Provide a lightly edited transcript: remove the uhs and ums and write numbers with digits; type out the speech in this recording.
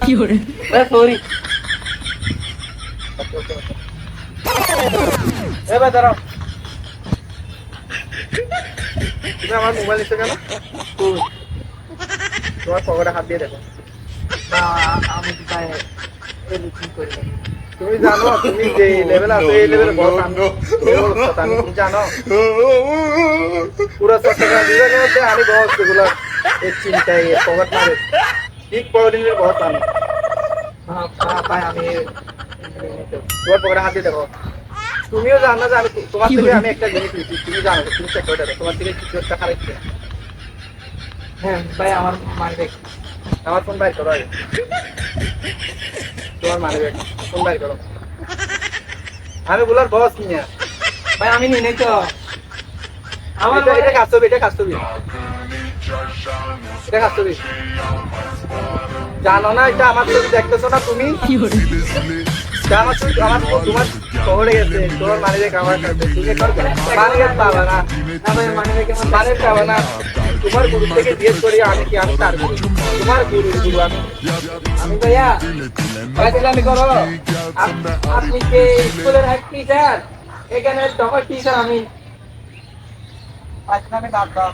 sorry এবার দাঁড়াও তুমি আমার মোবাইল নিচ্ছ কেন তোমার পকেটে হাত দিয়ে দেখো আমি করি তুমি জানো তুমি যে লেভেল আছে এই লেভেলে বস তুমি জানো পুরো চট্টগ্রাম বিভাগের মধ্যে আমি বস এগুলো এর চিন্তায় পকেট মারে ঠিক পকেটের বস আমি তাই আমি তোমার পকেটে হাত দিয়ে দেখো তুমিও জানো যে আমি তোমার থেকে আমি একটা জিনিস নিচ্ছি তুমি জানো তুমি চেক করে দেখো তোমার থেকে কিছু একটা খারাপ কিনা হ্যাঁ ভাই আমার মানিব্যাগ আমার ফোন বাইর করো আগে তোমার মানিব্যাগ ফোন বাইর করো আমি বলার বস নিয়ে ভাই আমি নিয়ে নেই তো আমার এটা কাজ হবে এটা কাজ হবে এটা কাজ হবে জানো না এটা আমার ছবি দেখতেছো না তুমি আমার ছবি আমার তোমার শহরে গেছে তোমার মানিব্যাগ আমার কাছে তুমি মানিব্যাগ পাবা না মানিব্যাগ পাবা না তোমার গুরু থেকে জিজ্ঞেস করি আমি কি আমি তার গুরু তোমার গুরু গুরু আমি ভাইয়া আমি করো আপনি কে স্কুলের হেড টিচার এখানে তোমার টিচার আমি পাঁচ নামে ডাক দাও